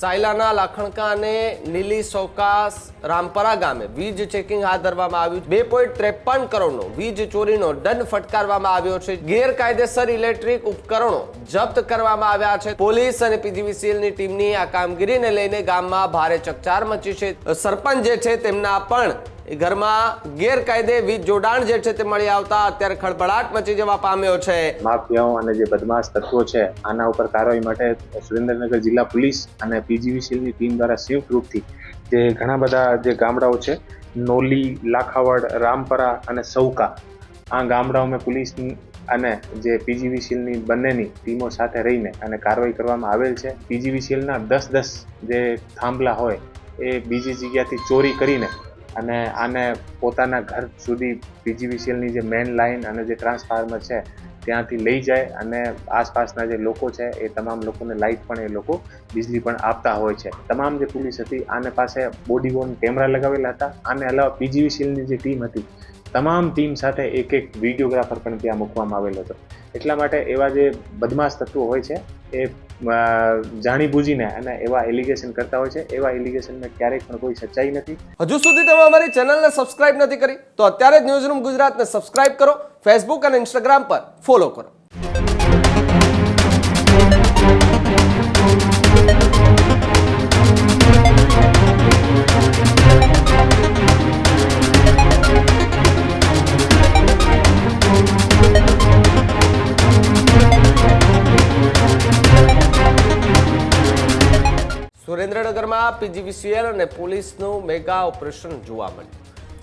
સાયલાના લાખણકા અને નીલી સોકાસ રામપરા ગામે વીજ ચેકિંગ હાથ ધરવામાં આવ્યું. 2.53 કરોડનો વીજ ચોરીનો દંડ ફટકારવામાં આવ્યો છે. ગેરકાયદેસર ઇલેક્ટ્રિક ઉપકરણો જપ્ત કરવામાં આવ્યા છે. પોલીસ અને પીજીવીસીએલની ટીમની આ કામગીરીને લઈને ગામમાં ભારે ચકચાર મચી છે. સરપંચ જે છે તેમના પણ ઘરમાં ગેરકાયદે વીજ જોડાણ જે છે તે મળી આવતા અત્યારે ખળભળાટ મચી જવા પામ્યો છે. માફિયાઓ અને જે બદમાશ તત્વો છે આના ઉપર કાર્યવાહી માટે સુરેન્દ્રનગર જિલ્લા પોલીસ અને પીજીવીસીએલની ટીમ દ્વારા સંયુક્ત રૂપથી જે ઘણા બધા જે ગામડાઓ છે નોલી, લાખાવડ, રામપરા અને સૌકા, આ ગામડાઓમાં પોલીસ અને જે પીજીવીસીએલની બંનેની ટીમો સાથે રહીને અને કાર્યવાહી કરવામાં આવેલ છે. પીજીવીસીએલના 10 જે થાંભલા હોય એ બીજી જગ્યાથી ચોરી કરીને અને આને પોતાના ઘર સુધી પીજીવીસીએલની જે મેઇન લાઇન અને જે ટ્રાન્સફાર્મર છે ત્યાંથી લઈ જાય અને આસપાસના જે લોકો છે એ તમામ લોકોને લાઇટ પણ એ લોકો વીજળી પણ આપતા હોય છે. તમામ જે પોલીસ હતી આને પાસે બોડી વોર્ન કેમેરા લગાવેલા હતા. આને અલાવા પીજીવીસીએલની જે ટીમ હતી તમામ ટીમ સાથે એક વિડીયોગ્રાફર પણ ત્યાં મૂકવામાં આવેલો હતો. એટલા માટે એવા જે બદમાશ તત્વો હોય છે એ જાણીબૂજીને અને એવા એલિગેશન કરતા હોય છે. એવા એલિગેશનમાં ક્યારેય પણ કોઈ સચ્ચાઈ નથી. હજુ સુધી તમે અમારી ચેનલને સબસ્ક્રાઇબ નથી કરી તો અત્યારે જ ન્યૂઝરૂમ ગુજરાતને સબસ્ક્રાઇબ કરો. ફેસબુક અને ઇન્સ્ટાગ્રામ પર ફોલો કરો. સુરેન્દ્રનગરમાં પીજીવીસીએલ અને પોલીસનું મેગા ઓપરેશન જોવા મળ્યું.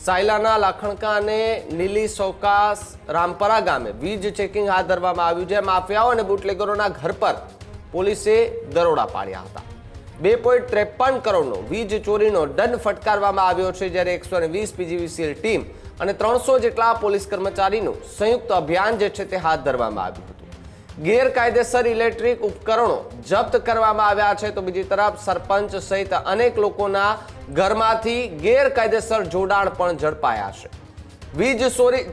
સાયલાના લાખણકા અને નીલી સોકાસ રામપરા ગામે વીજ ચેકિંગ હાથ ધરવામાં આવ્યું છે. માફિયાઓ અને બુટલેગરોના ઘર પર પોલીસે દરોડા પાડ્યા હતા. 2.53 કરોડનો વીજ ચોરીનો દંડ ફટકારવામાં આવ્યો છે. જ્યારે 120 પીજીવીસીએલ ટીમ અને 300 જેટલા પોલીસ કર્મચારીનું સંયુક્ત અભિયાન જે છે તે હાથ ધરવામાં આવ્યું હતું. ગેરકાયદેસર ઇલેક્ટ્રિક ઉપકરણો જપ્ત કરવામાં આવ્યા છે. તો બીજી તરફ સરપંચ સહિત અનેક લોકોના ઘરમાંથી ગેરકાયદેસર જોડાણ પણ ઝડપાયા છે. વીજ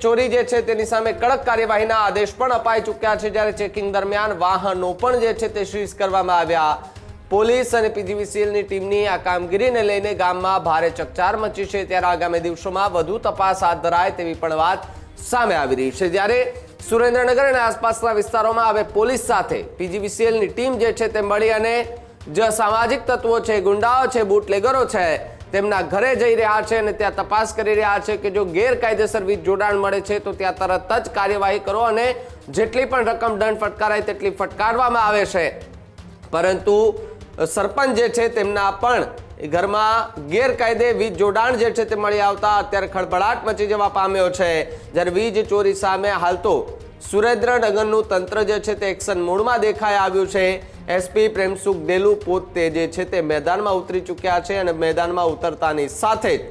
ચોરી જે છે તેની સામે કડક કાર્યવાહીના આદેશ પણ અપાઈ ચૂક્યા છે. જ્યારે ચેકિંગ દરમિયાન વાહનો પણ જે છે તે સીઝ કરવામાં આવ્યા. પોલીસ અને પીજીવીસીએલની ટીમની આ કામગીરીને લઈને ગામમાં ભારે ચકચાર મચી છે. ત્યારે આગામી દિવસોમાં વધુ તપાસ હાથ ધરાય તેવી પણ વાત સામે આવી રહી છે. જ્યારે સુરેન્દ્રનગર અને આસપાસના વિસ્તારોમાં હવે પોલીસ સાથે પીજીવીસીએલની ટીમ જે છે તે મળી અને જે સામાજિક તત્વો છે, ગુંડાઓ છે, બુટલેગરો છે તેમના ઘરે જઈ રહ્યા છે અને ત્યાં તપાસ કરી રહ્યા છે કે જો ગેરકાયદેસર વીજ જોડાણ મળે છે તો ત્યાં તરત જ કાર્યવાહી કરો અને જેટલી પણ રકમ દંડ ફટકારાય તેટલી ફટકારવામાં આવે છે. પરંતુ સરપંચ જે છે તેમના પણ ઘરમાં ગેરકાયદે વીજ જોડાણ જે છે તે મળી આવતા અત્યારે ખળભળાટ મચી જવા પામ્યો છે. જ્યારે વીજ ચોરી સામે હાલ તો સુરેન્દ્રનગરનું તંત્ર જે છે તે એક્શન મોડમાં દેખાઈ આવ્યું છે. એસપી પ્રેમસુખ ડેલુ પોતે જે છે તે મેદાનમાં ઉતરી ચૂક્યા છે અને મેદાનમાં ઉતરતાની સાથે જ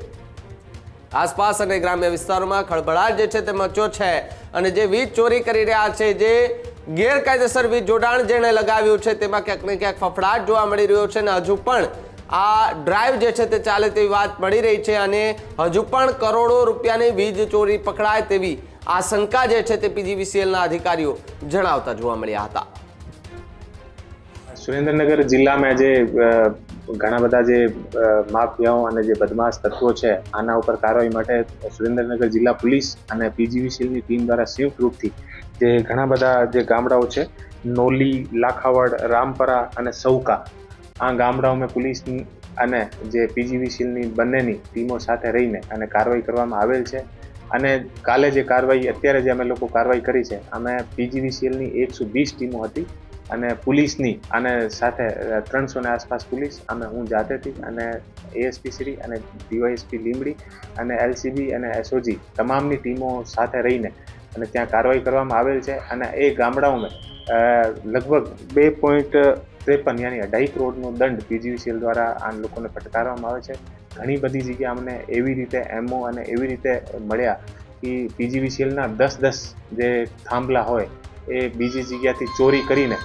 આસપાસ અને ગ્રામ્ય વિસ્તારોમાં ખળભળાટ જે છે તે મચ્યો છે. અને જે વીજ ચોરી કરી રહ્યા છે, જે ગેરકાયદેસર વીજ જોડાણ જેણે લગાવ્યું છે તેમાં ક્યાંક ને ક્યાંક ફફડાટ જોવા મળી રહ્યો છે. અને હજુ પણ આ ડ્રાઈવ જે છે તે ચાલે તેવી વાત મળી રહી છે અને હજુ પણ કરોડો રૂપિયાની વીજ ચોરી પકડાય તેવી આશંકા જે છે તે પીજીવીસીએલના અધિકારીઓ જણાવતા જોવા મળ્યા હતા. સુરેન્દ્રનગર જિલ્લામાં જે ઘણા બધા જે માફિયાઓ અને જે બદમાશ તત્વો છે આના ઉપર કાર્યવાહી માટે સુરેન્દ્રનગર જિલ્લા પોલીસ અને પીજીવીસીએલની ટીમ દ્વારા સંયુક્ત રૂપથી જે ઘણા બધા જે ગામડાઓ છે નોલી, લાખાવડ, રામપરા અને સૌકા, આ ગામડાઓમાં પોલીસ અને જે પીજીવીસીએલની બંનેની ટીમો સાથે રહીને અને કાર્યવાહી કરવામાં આવેલ છે. અને કાલે જે કાર્યવાહી અત્યારે જે અમે લોકો કાર્યવાહી કરી છે, અમે પીજીવીસીએલની 120 ટીમો હતી અને પોલીસની અને સાથે 300 ની આસપાસ પોલીસ, અમે હું જાતેથી અને એએસપી શ્રી અને ડીવાયએસપી લીંબડી અને એલસીબી અને એસઓજી તમામની ટીમો સાથે રહીને અને ત્યાં કાર્યવાહી કરવામાં આવેલ છે. અને એ ગામડાઓમાં લગભગ 2.53 યાની 2.5 કરોડનો દંડ પીજીવીસીએલ દ્વારા આ લોકોને ફટકારવામાં આવે છે. ઘણી બધી જગ્યાએ અમને એવી રીતે એમઓ અને એવી રીતે મળ્યા કે પીજીવીસીએલના 10 જે થાંભલા હોય એ બીજી જગ્યાથી ચોરી કરીને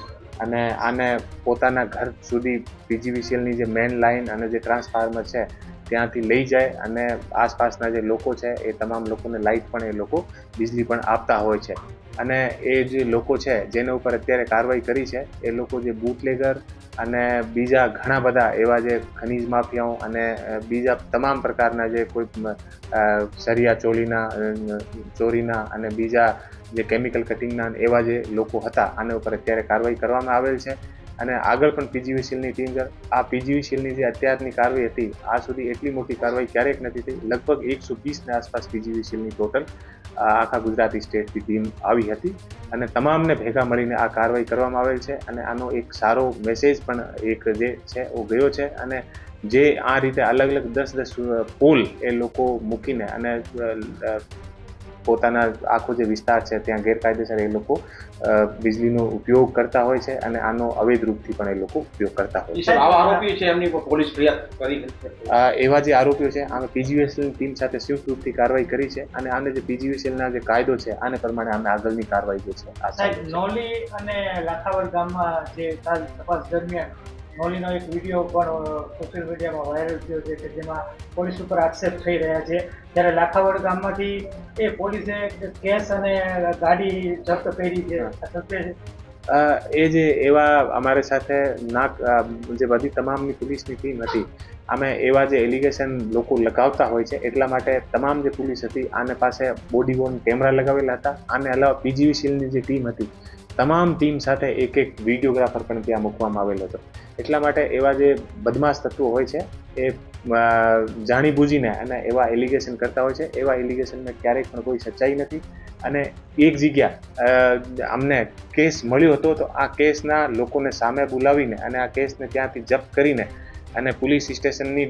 અને આને પોતાના ઘર સુધી પીજીવીસીએલની જે મેઇન લાઇન અને જે ટ્રાન્સફાર્મર છે ત્યાંથી લઈ જાય અને આસપાસના જે લોકો છે એ તમામ લોકોને લાઇટ પણ એ લોકો વીજળી પણ આપતા હોય છે. અને એ જે લોકો છે જેના ઉપર અત્યારે કાર્યવાહી કરી છે એ લોકો જે બુટલેગર અને બીજા ઘણા બધા એવા જે ખનીજ માફિયાઓ અને બીજા તમામ પ્રકારના જે કોઈ સરિયા ચોરીના અને બીજા જે કેમિકલ કટિંગના એવા જે લોકો હતા આના ઉપર અત્યારે કાર્યવાહી કરવામાં આવેલ છે. અને આગળ પણ પીજીવીસીએલની ટીમ આ પીજીવીસીએલની જે અત્યારની કાર્યવાહી હતી આ સુધી એટલી મોટી કાર્યવાહી ક્યારેક નથી થઈ. લગભગ 120 આસપાસ પીજીવીસીએલની ટોટલ આખા ગુજરાતી સ્ટેટની ટીમ આવી હતી અને તમામને ભેગા મળીને આ કાર્યવાહી કરવામાં આવેલ છે. અને આનો એક સારો મેસેજ પણ એક જે છે એ ગયો છે. અને જે આ રીતે અલગ અલગ 10 પોલ એ લોકો મૂકીને અને પોતાના આખો જે વિસ્તાર છે ત્યાં ગેરકાયદેસર એ લોકો વીજળીનો ઉપયોગ કરતા હોય છે અને આનો અવૈધ રૂપથી પણ એ લોકો ઉપયોગ કરતા હોય છે. આવા આરોપીઓ છે એમની પર પોલીસ ફરિયાદ કરી નથી. એવા જે આરોપીઓ છે આમે પીજીવીસીએલની ટીમ સાથે સંયુક્ત રૂપથી કાર્યવાહી કરી છે અને આને જે પીજીવીસીએલના જે કાયદો છે આને પ્રમાણે અમે આગળની કાર્યવાહી જે છે સાહેબ નોલી અને લાખાવડ ગામમાં જે કાલ તપાસ દરમિયાન નોલીનો એક વિડીયો પણ સોશિયલ મીડિયામાં વાયરલ થયો છે કે જેમાં પોલીસ ઉપર આક્ષેપ થઈ રહ્યા છે. ત્યારે લાખાવડ ગામમાંથી એ પોલીસે કેસ અને ગાડી જપ્ત કરી છે. એ જે એવા અમારી સાથે જે બધી તમામની પોલીસની ટીમ હતી અમે એવા જે એલિગેશન લોકો લગાવતા હોય છે એટલા માટે તમામ જે પોલીસ હતી આને પાસે બોડી વોર્ન કેમેરા લગાવેલા હતા. આને અલાવા પીજીવીસીએલની જે ટીમ હતી તમામ ટીમ સાથે એક વિડીયોગ્રાફર પણ ત્યાં મૂકવામાં આવેલો હતો. એટલા માટે એવા જે બદમાશ તત્વો હોય છે એ જાણીબૂજીને અને એવા એલિગેશન કરતા હોય છે. એવા એલિગેશનમાં ક્યારેક પણ કોઈ સચ્ચાઈ નથી. અને એક જગ્યા અમને કેસ મળ્યો હતો તો આ કેસના લોકોને સામે બોલાવીને અને આ કેસને ત્યાંથી જપ્ત કરીને અને પોલીસ સ્ટેશનની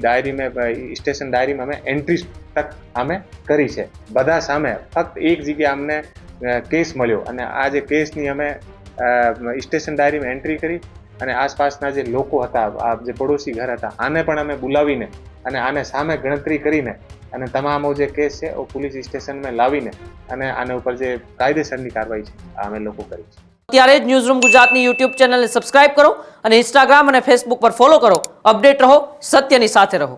સ્ટેશન ડાયરીમાં અમે એન્ટ્રી તક અમે કરી છે. બધા સામે ફક્ત એક જગ્યા અમને કેસ મળ્યો અને આ જે કેસની અમે સ્ટેશન ડાયરીમાં એન્ટ્રી કરી અને આસપાસના જે લોકો હતા આ જે પડોશી ઘર હતા આને પણ અમે બોલાવીને અને આને સામે ગણતરી કરીને અને તમામ જે કેસ છે એ પોલીસ સ્ટેશનમાં લાવીને અને આના ઉપર જે કાયદેસરની કાર્યવાહી છે આ અમે લોકો કરી છે. ત્યારે જ ન્યૂઝરૂમ ગુજરાતની યુટ્યુબ ચેનલને સબસ્ક્રાઇબ કરો અને ઇન્સ્ટાગ્રામ અને ફેસબુક પર ફોલો કરો. અપડેટ રહો, સત્યની સાથે રહો.